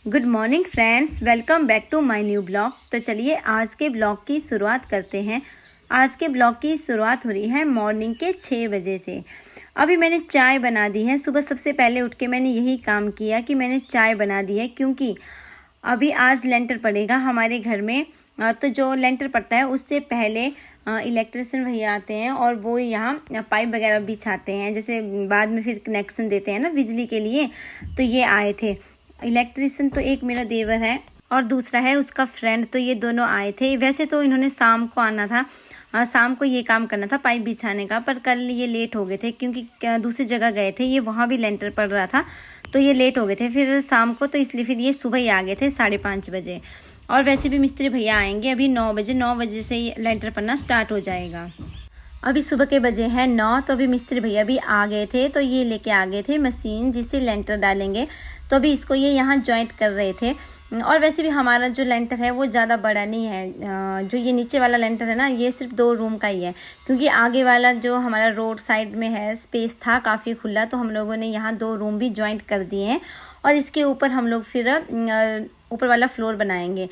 Good morning friends, welcome back to my new blog. तो चलिए आज के ब्लॉग की शुरुआत करते हैं। आज के ब्लॉग की शुरुआत हो रही है मॉर्निंग के 6 बजे से। अभी मैंने चाय बना दी है। सुबह सबसे पहले उठ के मैंने यही काम किया कि मैंने चाय बना दी है, क्योंकि अभी आज लेंटर पड़ेगा हमारे घर में। तो जो लेंटर पड़ता है उससे पहले इलेक्ट्रिशियन भैया आते हैं और वो यहाँ पाइप वगैरह बिछाते हैं, जैसे बाद में फिर कनेक्शन देते हैं ना बिजली के लिए। तो ये आए थे इलेक्ट्रिशियन। तो एक मेरा देवर है और दूसरा है उसका फ्रेंड। तो ये दोनों आए थे। वैसे तो इन्होंने शाम को आना था, शाम को ये काम करना था पाइप बिछाने का, पर कल ये लेट हो गए थे क्योंकि दूसरी जगह गए थे। ये वहाँ भी लेंटर पड़ रहा था तो ये लेट हो गए थे फिर शाम को। तो इसलिए फिर ये सुबह ही आ गए थे 5:30 बजे। और वैसे भी मिस्त्री भैया आएंगे अभी 9 बजे से ही लेंटर पड़ना स्टार्ट हो जाएगा। अभी सुबह के बजे हैं 9। तो अभी मिस्त्री भैया भी आ गए थे। तो ये लेके आ गए थे मशीन जिससे लेंटर डालेंगे। तो अभी इसको ये यहाँ जॉइंट कर रहे थे। और वैसे भी हमारा जो लेंटर है वो ज़्यादा बड़ा नहीं है। जो ये नीचे वाला लेंटर है ना, ये सिर्फ 2 रूम का ही है, क्योंकि आगे वाला जो हमारा रोड साइड में है स्पेस था काफ़ी खुला। तो हम लोगों ने यहाँ 2 रूम भी जॉइंट कर दिए हैं और इसके ऊपर हम लोग फिर ऊपर वाला फ्लोर बनाएंगे।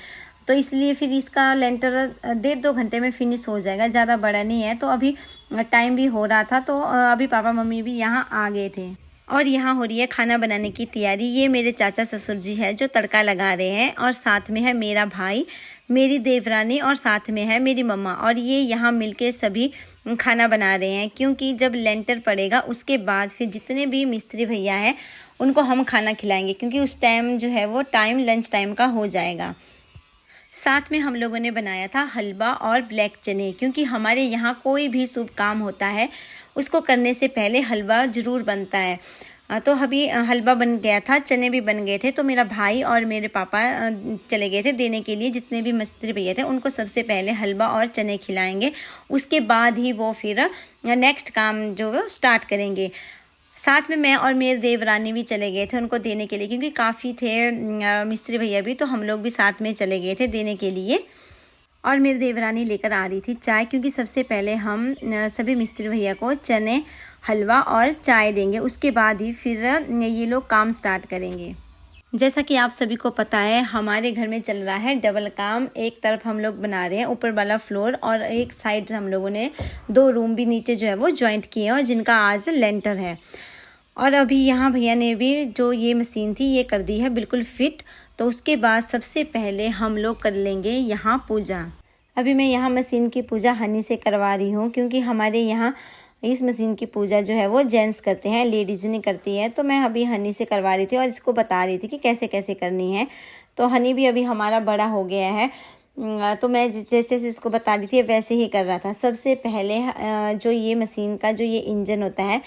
तो इसलिए फिर इसका लेंटर 1.5-2 घंटे में फिनिश हो जाएगा, ज़्यादा बड़ा नहीं है। तो अभी टाइम भी हो रहा था तो अभी पापा मम्मी भी यहाँ आ गए थे और यहाँ हो रही है खाना बनाने की तैयारी। ये मेरे चाचा ससुर जी है जो तड़का लगा रहे हैं और साथ में है मेरा भाई, मेरी देवरानी और साथ में है मेरी मम्मा। और ये यहाँ मिलके सभी खाना बना रहे हैं, क्योंकि जब लेंटर पड़ेगा उसके बाद फिर जितने भी मिस्त्री भैया हैं उनको हम खाना खिलाएंगे, क्योंकि उस टाइम जो है वो टाइम लंच टाइम का हो जाएगा। साथ में हम लोगों ने बनाया था हलवा और ब्लैक चने, क्योंकि हमारे यहाँ कोई भी शुभ काम होता है उसको करने से पहले हलवा ज़रूर बनता है। तो अभी हलवा बन गया था, चने भी बन गए थे। तो मेरा भाई और मेरे पापा चले गए थे देने के लिए। जितने भी मिस्त्री भैया थे उनको सबसे पहले हलवा और चने खिलाएंगे, उसके बाद ही वो फिर नेक्स्ट काम जो वो स्टार्ट करेंगे। साथ में मैं और मेरे देवरानी भी चले गए थे उनको देने के लिए, क्योंकि काफ़ी थे मिस्त्री भैया भी, तो हम लोग भी साथ में चले गए थे देने के लिए। और मेरी देवरानी लेकर आ रही थी चाय, क्योंकि सबसे पहले हम सभी मिस्त्री भैया को चने, हलवा और चाय देंगे, उसके बाद ही फिर ये लोग काम स्टार्ट करेंगे। जैसा कि आप सभी को पता है हमारे घर में चल रहा है डबल काम। एक तरफ हम लोग बना रहे हैं ऊपर वाला फ्लोर और एक साइड हम लोगों ने 2 रूम भी नीचे जो है वो जॉइंट किए हैं और जिनका आज लेंटर है। और अभी यहाँ भैया ने भी जो ये मशीन थी ये कर दी है बिल्कुल फिट। तो उसके बाद सबसे पहले हम लोग कर लेंगे यहाँ पूजा। अभी मैं यहाँ मशीन की पूजा हनी से करवा रही हूँ, क्योंकि हमारे यहाँ इस मशीन की पूजा जो है वो जेंट्स करते हैं, लेडीज़ नहीं करती है। तो मैं अभी हनी से करवा रही थी और इसको बता रही थी कि कैसे कैसे करनी है। तो हनी भी अभी हमारा बड़ा हो गया है, तो मैं जैसे जैसे इसको बता रही थी वैसे ही कर रहा था। सबसे पहले जो ये मशीन का जो ये इंजन होता है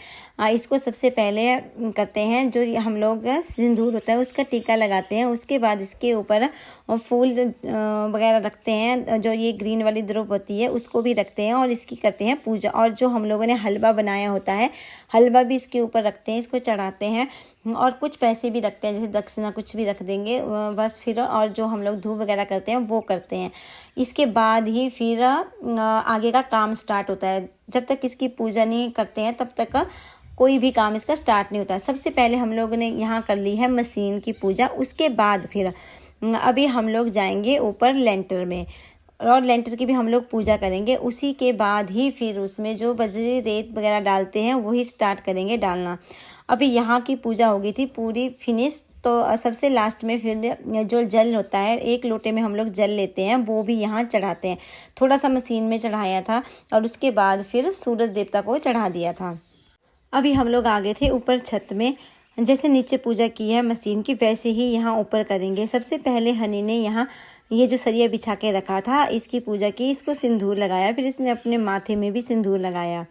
इसको सबसे पहले करते हैं। जो हम लोग सिंदूर होता है उसका टीका लगाते हैं, उसके बाद इसके ऊपर फूल वगैरह रखते हैं। जो ये ग्रीन वाली द्रव होती है उसको भी रखते हैं और इसकी करते हैं पूजा। और जो हम लोगों ने हलवा बनाया होता है हलवा भी इसके ऊपर रखते हैं, इसको चढ़ाते हैं और कुछ पैसे भी रखते हैं, जैसे दक्षिणा कुछ भी रख देंगे बस फिर। और जो हम लोग धूप वगैरह करते हैं वो करते हैं। इसके बाद ही फिर आगे का काम स्टार्ट होता है। जब तक इसकी पूजा नहीं करते हैं तब तक कोई भी काम इसका स्टार्ट नहीं होता। सबसे पहले हम लोगों ने यहाँ कर ली है मशीन की पूजा, उसके बाद फिर अभी हम लोग जाएंगे ऊपर लेंटर में और लेंटर की भी हम लोग पूजा करेंगे। उसी के बाद ही फिर उसमें जो बजरी रेत वगैरह डालते हैं वही स्टार्ट करेंगे डालना। अभी यहाँ की पूजा हो गई थी पूरी फिनिश। तो सबसे लास्ट में फिर जो जल होता है, 1 लोटे में हम लोग जल लेते हैं, वो भी यहाँ चढ़ाते हैं। थोड़ा सा मशीन में चढ़ाया था और उसके बाद फिर सूरज देवता को चढ़ा दिया था। अभी हम लोग आ गए थे ऊपर छत में। जैसे नीचे पूजा की है मशीन की वैसे ही यहाँ ऊपर करेंगे। सबसे पहले हनी ने यहाँ ये जो सरिया बिछा के रखा था इसकी पूजा की, इसको सिंदूर लगाया, फिर इसने अपने माथे में भी सिंदूर लगाया।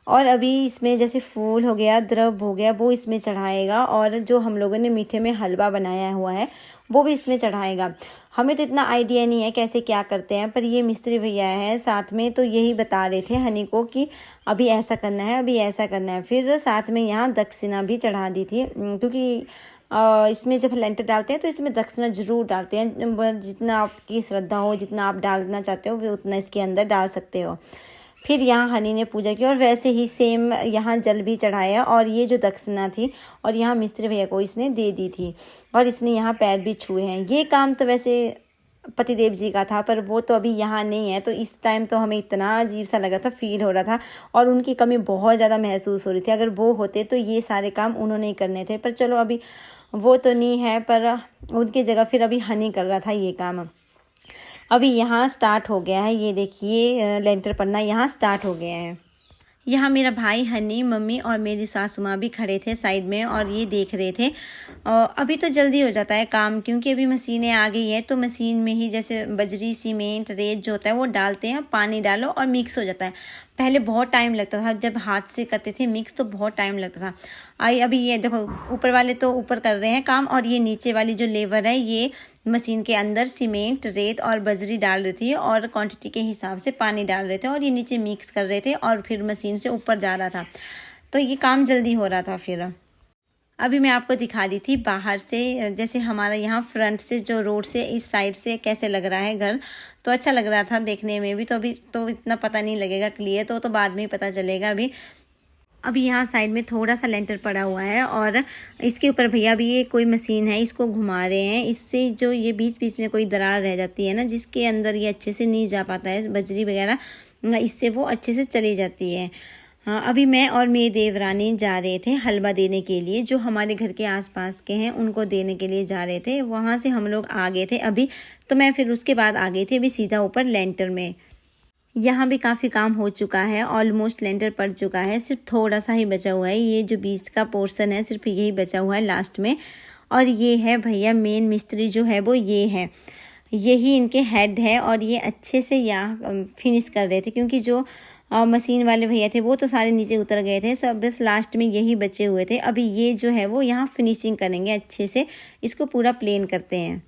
और अभी इसमें जैसे फूल हो गया, द्रव हो गया, वो इसमें चढ़ाएगा। और जो हम लोगों ने मीठे में हलवा बनाया हुआ है वो भी इसमें चढ़ाएगा। हमें तो इतना आइडिया नहीं है कैसे क्या करते हैं, पर ये मिस्त्री भैया हैं साथ में तो यही बता रहे थे हनी को कि अभी ऐसा करना है, अभी ऐसा करना है। फिर साथ में यहाँ दक्षिणा भी चढ़ा दी थी, क्योंकि इसमें जब लेंटर डालते हैं तो इसमें दक्षिणा ज़रूर डालते हैं। जितना आपकी श्रद्धा हो, जितना आप डालना चाहते हो वो उतना इसके अंदर डाल सकते हो। फिर यहाँ हनी ने पूजा की और वैसे ही सेम यहाँ जल भी चढ़ाया और ये जो दक्षिणा थी और यहाँ मिस्त्री भैया को इसने दे दी थी और इसने यहाँ पैर भी छुए हैं। ये काम तो वैसे पतिदेव जी का था, पर वो तो अभी यहाँ नहीं है, तो इस टाइम तो हमें इतना अजीब सा लग रहा था, फील हो रहा था और उनकी कमी बहुत ज़्यादा महसूस हो रही थी। अगर वो होते तो ये सारे काम उन्होंने ही करने थे, पर चलो अभी वो तो नहीं है, पर उनकी जगह फिर अभी हनी कर रहा था ये काम। अभी यहाँ स्टार्ट हो गया है, ये देखिए लेंटर पड़ना यहाँ स्टार्ट हो गया है। यहाँ मेरा भाई, हनी, मम्मी और मेरी सासू माँ भी खड़े थे साइड में और ये देख रहे थे। अभी तो जल्दी हो जाता है काम, क्योंकि अभी मशीनें आ गई है, तो मशीन में ही जैसे बजरी, सीमेंट, रेत जो होता है वो डालते हैं, पानी डालो और मिक्स हो जाता है। पहले बहुत टाइम लगता था, जब हाथ से करते थे मिक्स तो बहुत टाइम लगता था। अभी ये देखो ऊपर वाले तो ऊपर कर रहे हैं काम और ये नीचे वाली जो लेबर है ये मशीन के अंदर सीमेंट, रेत और बजरी डाल रही थी और क्वांटिटी के हिसाब से पानी डाल रहे थे और ये नीचे मिक्स कर रहे थे और फिर मशीन से ऊपर जा रहा था, तो ये काम जल्दी हो रहा था। फिर अभी मैं आपको दिखा दी थी बाहर से, जैसे हमारा यहाँ फ्रंट से जो रोड से इस साइड से कैसे लग रहा है घर, तो अच्छा लग रहा था देखने में भी। तो अभी तो इतना पता नहीं लगेगा क्लियर, तो बाद में ही पता चलेगा। अभी यहाँ साइड में थोड़ा सा लेंटर पड़ा हुआ है और इसके ऊपर भैया भी ये कोई मशीन है, इसको घुमा रहे हैं। इससे जो ये बीच बीच में कोई दरार रह जाती है ना, जिसके अंदर ये अच्छे से नहीं जा पाता है बजरी वगैरह, इससे वो अच्छे से चली जाती है। हाँ, अभी मैं और मेरी देवरानी जा रहे थे हलवा देने के लिए, जो हमारे घर के आसपास के हैं उनको देने के लिए जा रहे थे। वहाँ से हम लोग आ गए थे अभी, तो मैं फिर उसके बाद आ गई थी अभी सीधा ऊपर लेंटर में। यहाँ भी काफ़ी काम हो चुका है, ऑलमोस्ट लेंटर पड़ चुका है, सिर्फ थोड़ा सा ही बचा हुआ है। ये जो बीच का पोर्शन है सिर्फ यही बचा हुआ है लास्ट में। और ये है भैया मेन मिस्त्री जो है वो ये है, यही इनके हेड है और ये अच्छे से यहाँ फिनिश कर रहे थे, क्योंकि जो मशीन वाले भैया थे वो तो सारे नीचे उतर गए थे, सब बस लास्ट में यही बचे हुए थे। अभी ये जो है वो यहाँ फिनिशिंग करेंगे, अच्छे से इसको पूरा प्लेन करते हैं।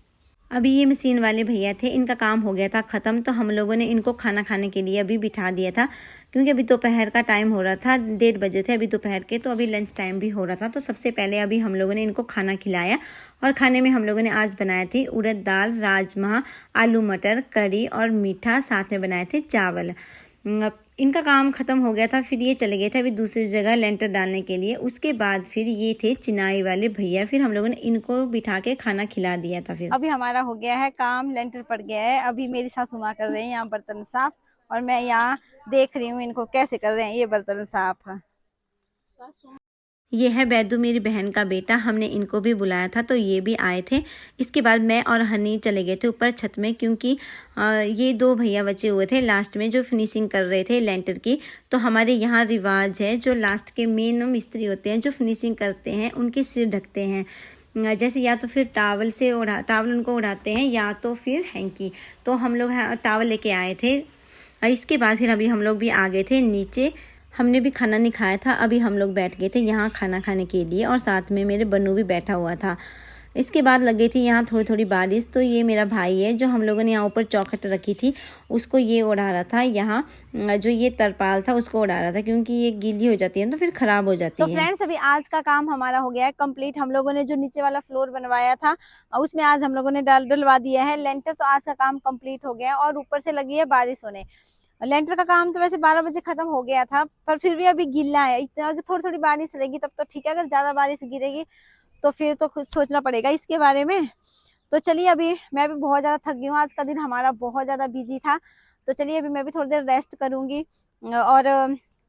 अभी ये मशीन वाले भैया थे, इनका काम हो गया था ख़त्म, तो हम लोगों ने इनको खाना खाने के लिए अभी बिठा दिया था, क्योंकि अभी दोपहर का टाइम हो रहा था, 1:30 बजे थे अभी दोपहर के, तो अभी लंच टाइम भी हो रहा था। तो सबसे पहले अभी हम लोगों ने इनको खाना खिलाया और खाने में हम लोगों ने आज बनाए थे उड़द दाल, राजमा, आलू मटर, करी और मीठा, साथ में बनाए थे चावल। इनका काम ख़त्म हो गया था, फिर ये चले गए थे अभी दूसरी जगह लेंटर डालने के लिए। उसके बाद फिर ये थे चिनाई वाले भैया, फिर हम लोगों ने इनको बिठा के खाना खिला दिया था। फिर अभी हमारा हो गया है काम, लेंटर पड़ गया है। अभी मेरी सासू माँ कर रहे हैं यहाँ बर्तन साफ और मैं यहाँ देख रही हूँ इनको कैसे कर रहे हैं ये बर्तन साफ। ये है बैदू, मेरी बहन का बेटा, हमने इनको भी बुलाया था तो ये भी आए थे। इसके बाद मैं और हनी चले गए थे ऊपर छत में, क्योंकि ये 2 भैया बचे हुए थे लास्ट में जो फिनिशिंग कर रहे थे लेंटर की। तो हमारे यहाँ रिवाज है, जो लास्ट के मेन मिस्त्री होते हैं जो फिनिशिंग करते हैं उनके सिर ढकते हैं, जैसे या तो फिर टावल उनको उड़ाते हैं या तो फिर हैंकी। तो हम लोग टावल लेके आए थे। इसके बाद फिर अभी हम लोग भी आ गए थे नीचे, हमने भी खाना नहीं खाया था, अभी हम लोग बैठ गए थे यहाँ खाना खाने के लिए और साथ में मेरे बन्नू भी बैठा हुआ था। इसके बाद लग गई थी यहाँ थोड़ी थोड़ी बारिश, तो ये मेरा भाई है जो हम लोगों ने यहाँ ऊपर चौखट रखी थी उसको ये उड़ा रहा था, यहाँ जो ये तरपाल था उसको उड़ा रहा था, क्योंकि ये गीली हो जाती है तो फिर ख़राब हो जाती है। तो फ्रेंड्स अभी आज का काम हमारा हो गया है कंप्लीट। हम लोगों ने जो नीचे वाला फ्लोर बनवाया था उसमें आज हम लोगों ने डलवा दिया है लेंटर, तो आज का काम कंप्लीट हो गया है और ऊपर से लगी है बारिश होने। लेंटर का काम तो वैसे 12 बजे खत्म हो गया था, पर फिर भी अभी गिल्ला है, इतना थोड़ी थोड़ी बारिश रहेगी तब तो ठीक है, अगर ज्यादा बारिश गिरेगी तो फिर तो खुद सोचना पड़ेगा इसके बारे में। तो चलिए अभी मैं भी बहुत ज्यादा थक गई हूँ, आज का दिन हमारा बहुत ज्यादा बिजी था, तो चलिए अभी मैं भी थोड़ी देर रेस्ट करूंगी। और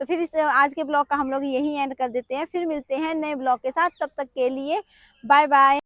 तो फिर इस आज के ब्लॉग का हम लोग यही एंड कर देते हैं, फिर मिलते हैं नए ब्लॉग के साथ, तब तक के लिए बाय बाय।